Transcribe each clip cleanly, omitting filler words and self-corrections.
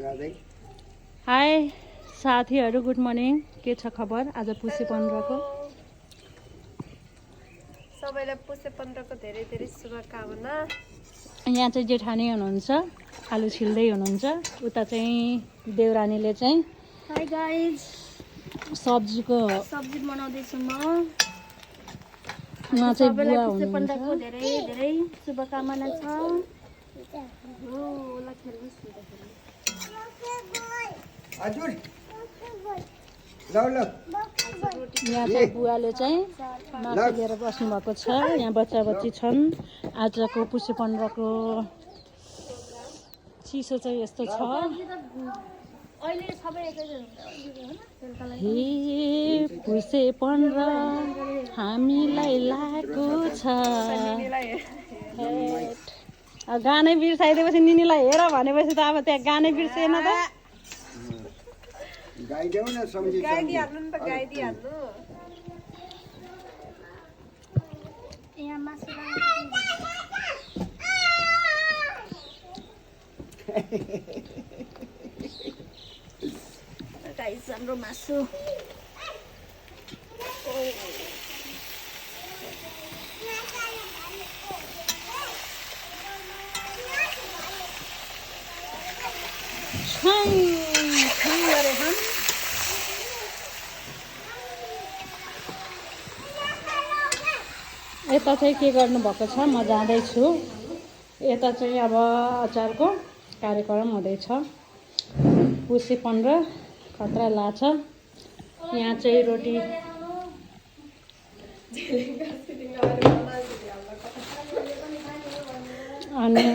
High साथीहरू, good morning. के छ खबर? आज पुसे 15 को सबैलाई पुसे 15 को धेरै धेरै शुभकामना। यहाँ चाहिँ जेठानी हुनुहुन्छ, आलु छिल्दै हुनुहुन्छ। उता चाहिँ देवरानीले चाहिँ हाई गाइज, सब्जी बनाउँदै छु म। उहाँ चाहिँ सबैलाई बुवा पुसे 15 को हुनुहुन्छ। धेरै धेरै शुभकामना छ। यहाँ चाहिँ बुवाले चाहिँ मासु लिएर बस्नु भएको छ। यहाँ बच्चा बच्ची छन्। आजको पुसे 15 को चिसो चाहिँ यस्तो छ। हे पुसे 15 हामीलाई लागेको छ। गानै बिर्साइदिएपछि निनीलाई हेर भनेपछि त अब त्यहाँ गानै बिर्सेन त। गाइदिहाल्नु नि त, गाइदिहाल्नु। गाइस हाम्रो मासु यता चाहिँ के गर्नुभएको छ, म जाँदैछु। यता चाहिँ अब अचारको कार्यक्रम हुँदैछ। पुसे 15 खतरा लाछ। यहाँ चाहिँ रोटी अनि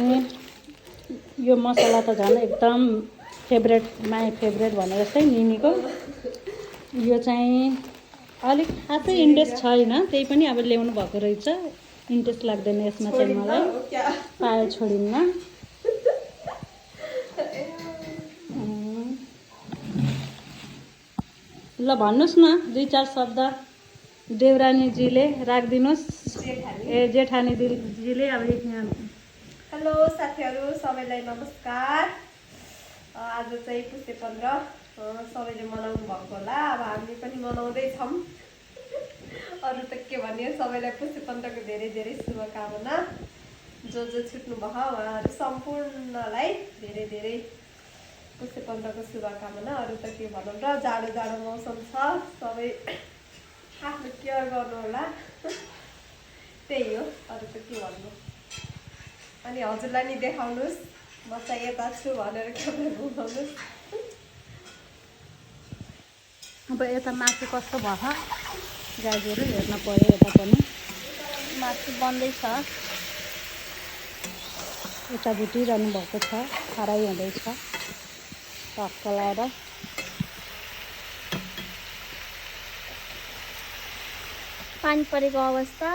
यो मसला त झन् एकदम फेभरेट, माई फेभरेट भने जस्तै निनीको। यो चाहिँ अलिक खासै इन्ट्रेस्ट छैन, त्यही पनि अब ल्याउनु भएको रहेछ। इन्ट्रेस्ट लाग्दैन यसमा चाहिँ मलाई, पाए छोडिन्न। ल भन्नुहोस् न 2-4 शब्द। देवरानीजीले राखिदिनुहोस्। जेठानी दिदीजीले अब यहाँ। हेलो साथीहरू, सबैलाई नमस्कार। आज चाहिँ पुसे 15 सबैले मनाउनु भएको होला। अब हामी पनि मनाउँदैछौँ। अरू त के भन्यो, सबैलाई पुसे 15 को धेरै धेरै शुभकामना। जो छुट्नु भयो उहाँहरू सम्पूर्णलाई धेरै धेरै पुसे 15 को शुभकामना। अरू त के भनौँ र, जाडो जाडो मौसम छ, सबै आफ्नो केयर गर्नु होला। त्यही हो, अरू त के भन्नु। अनि हजुरलाई नि देखाउनुहोस्, म चाहिँ यता छु भनेर क्यामेरा घुमाउनुहोस्। अब यता मासु कस्तो भयो गाईहरू हेर्न पर्यो। यता पनि मासु बन्दैछ। यता भुटिरहनु भएको छ, फ्राई हुँदैछ टक्क लाएर। पानी परेको अवस्था।